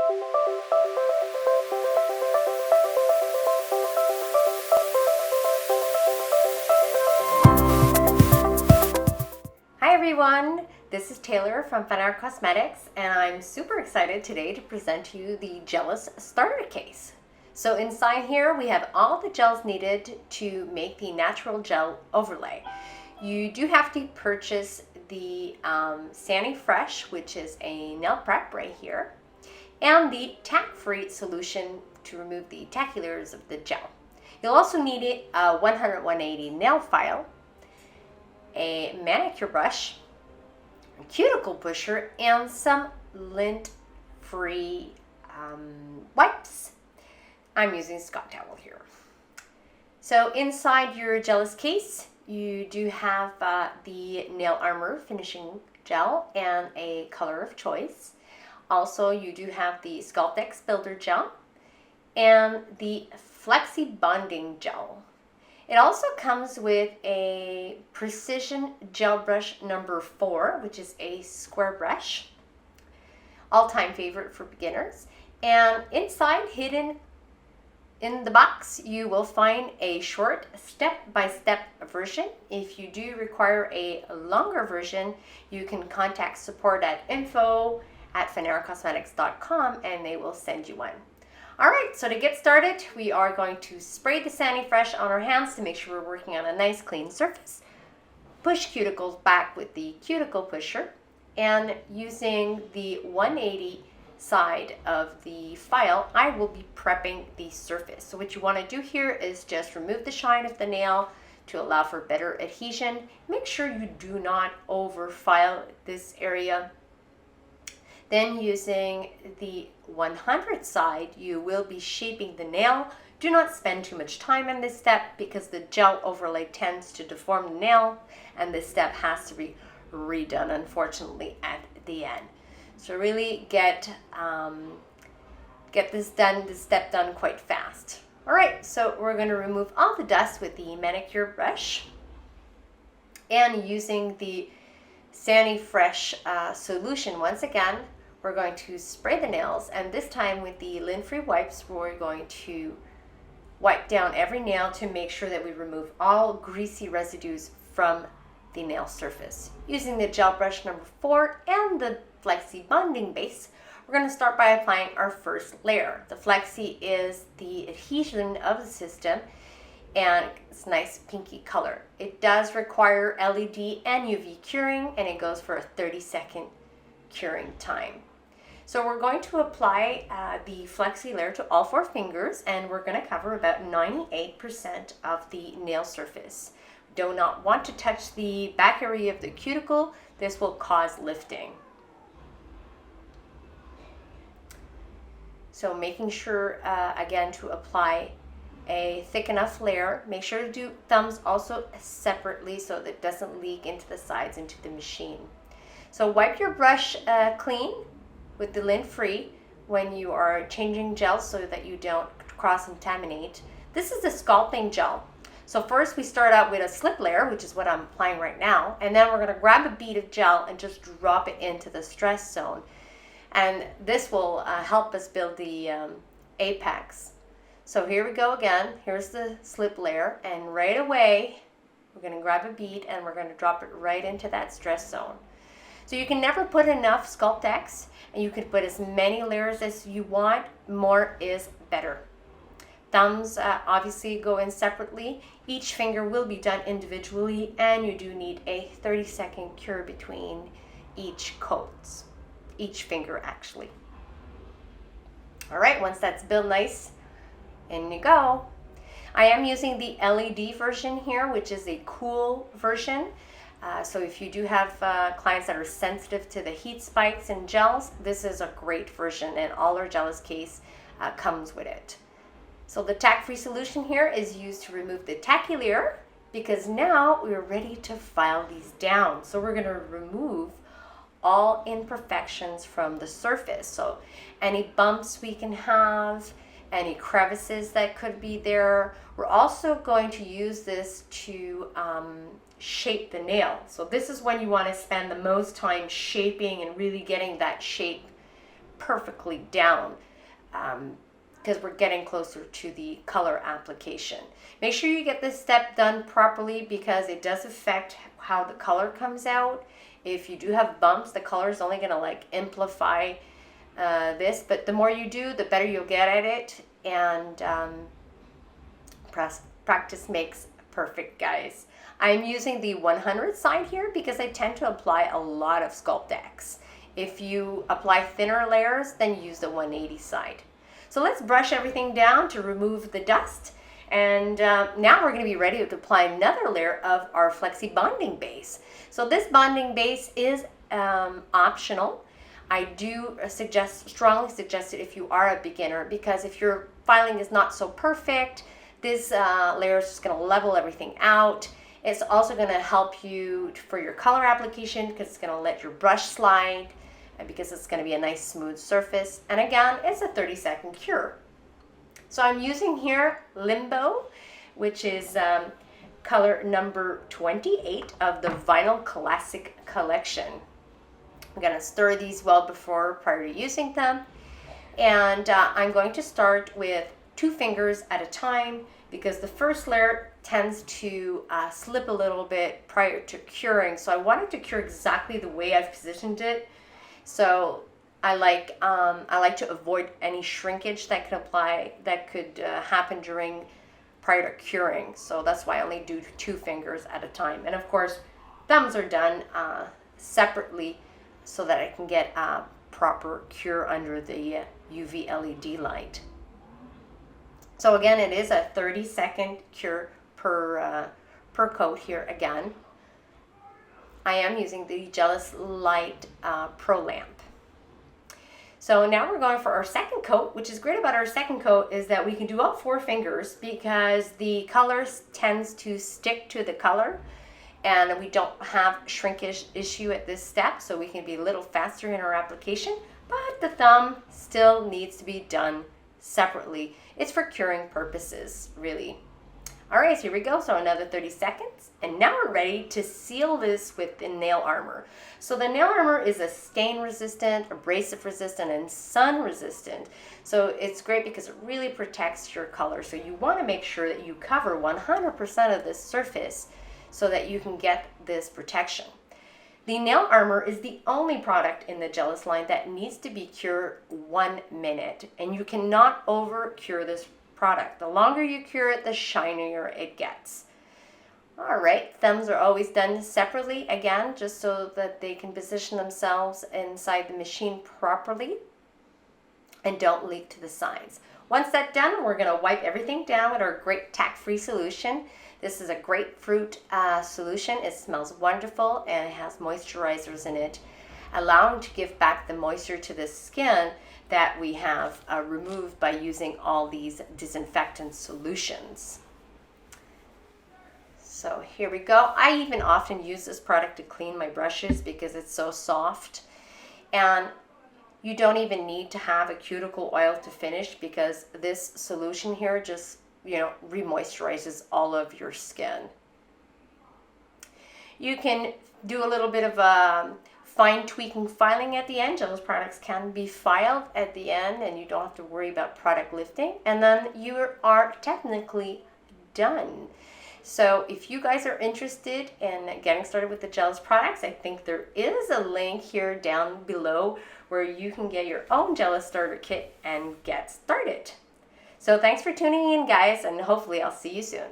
Hi everyone, this is Taylor from Fun Art Cosmetics, and I'm super excited today to present to you the Gelous starter case. So inside here we have all the gels needed to make the natural gel overlay. You do have to purchase the Sani Fresh, which is a nail prep right here, and the tack-free solution to remove the tacky layers of the gel. You'll also need a 100-180 nail file, a manicure brush, a cuticle pusher, and some lint-free wipes. I'm using Scott towel here. So inside your Gelous case, you do have the Nail Armour finishing gel and a color of choice. Also, you do have the Sculpt-X builder gel and the Flexi bonding gel. It also comes with a precision gel brush number 4, which is a square brush, all-time favorite for beginners. And inside, hidden in the box, you will find a short step-by-step version. If you do require a longer version, you can contact support at info@funartcosmetics.com and they will send you one. Alright, so to get started, we are going to spray the Sani Fresh on our hands to make sure we're working on a nice clean surface. Push cuticles back with the cuticle pusher, and using the 180 side of the file, I will be prepping the surface. So what you want to do here is just remove the shine of the nail to allow for better adhesion. Make sure you do not over file this area. Then using the 100 side, you will be shaping the nail. Do not spend too much time on this step because the gel overlay tends to deform the nail, and this step has to be redone, unfortunately, at the end. So really get this step done quite fast. All right, so we're going to remove all the dust with the manicure brush, and using the Sani Fresh solution once again, we're going to spray the nails, and this time with the lint-free wipes, we're going to wipe down every nail to make sure that we remove all greasy residues from the nail surface. Using the gel brush number 4 and the Flexi bonding base, we're going to start by applying our first layer. The Flexi is the adhesion of the system, and it's nice pinky color. It does require LED and UV curing, and it goes for a 30-second curing time. So we're going to apply the Flexi layer to all 4 fingers, and we're going to cover about 98% of the nail surface. Do not want to touch the back area of the cuticle. This will cause lifting. So making sure, again, to apply a thick enough layer. Make sure to do thumbs also separately so that it doesn't leak into the sides into the machine. So wipe your brush clean with the lint-free when you are changing gels so that you don't cross-contaminate. This is the sculpting gel. So first we start out with a slip layer, which is what I'm applying right now, and then we're going to grab a bead of gel and just drop it into the stress zone. And this will help us build the apex. So here we go again. Here's the slip layer, and right away we're going to grab a bead and we're going to drop it right into that stress zone. So you can never put enough Sculpt-X, and you can put as many layers as you want. More is better. Thumbs obviously go in separately. Each finger will be done individually, and you do need a 30-second cure between each coats. Each finger actually. All right, once that's built nice, in you go. I am using the LED version here, which is a cool version. So if you do have clients that are sensitive to the heat spikes in gels, this is a great version, and all our Gelous case comes with it. So the tack-free solution here is used to remove the tacky layer, because now we're ready to file these down. So we're going to remove all imperfections from the surface. So any bumps we can have, any crevices that could be there. We're also going to use this to shape the nail. So this is when you want to spend the most time shaping and really getting that shape perfectly down because we're getting closer to the color application. Make sure you get this step done properly because it does affect how the color comes out. If you do have bumps, the color is only going to like amplify this, but the more you do, the better you'll get at it. And practice makes perfect, guys. I'm using the 100 side here because I tend to apply a lot of Sculpt-X. If you apply thinner layers, then use the 180 side. So let's brush everything down to remove the dust. And now we're going to be ready to apply another layer of our Flexi bonding base. So this bonding base is optional. I do strongly suggest it if you are a beginner, because if your filing is not so perfect, this layer is just going to level everything out. It's also going to help you for your color application because it's going to let your brush slide because it's going to be a nice smooth surface. And again, it's a 30-second cure. So I'm using here Limbo, which is color number 28 of the Vinyl Classic collection. I'm going to stir these well prior to using them. And I'm going to start with 2 fingers at a time because the first layer tends to slip a little bit prior to curing. So I want it to cure exactly the way I've positioned it. So I like to avoid any shrinkage that could happen prior to curing. So that's why I only do 2 fingers at a time. And of course, thumbs are done separately so that I can get a proper cure under the UV LED light. So again, it is a 30-second cure per coat here again. I am using the Gelous Light Pro Lamp. So now we're going for our second coat, which is great about our second coat is that we can do all 4 fingers because the color tends to stick to the color and we don't have shrinkage issue at this step, so we can be a little faster in our application, but the thumb still needs to be done separately. It's for curing purposes, really. All right, so here we go. So another 30 seconds. And now we're ready to seal this with the nail armor. So the nail armor is a stain resistant, abrasive resistant, and sun resistant. So it's great because it really protects your color. So you want to make sure that you cover 100% of this surface so that you can get this protection. The nail armor is the only product in the Gelous line that needs to be cured 1 minute. And you cannot over cure this product. The longer you cure it, the shinier it gets. All right, thumbs are always done separately, again, just so that they can position themselves inside the machine properly and don't leak to the sides. Once that's done, we're going to wipe everything down with our great tack-free solution. This is a grapefruit solution. It smells wonderful and it has moisturizers in it, allowing to give back the moisture to the skin that we have removed by using all these disinfectant solutions. So here we go. I even often use this product to clean my brushes because it's so soft. And you don't even need to have a cuticle oil to finish because this solution here just, remoisturizes all of your skin. You can do a little bit of fine tweaking filing at the end. Gelous products can be filed at the end and you don't have to worry about product lifting. And then you are technically done. So if you guys are interested in getting started with the Gelous products, I think there is a link here down below where you can get your own Gelous starter kit and get started. So thanks for tuning in, guys, and hopefully I'll see you soon.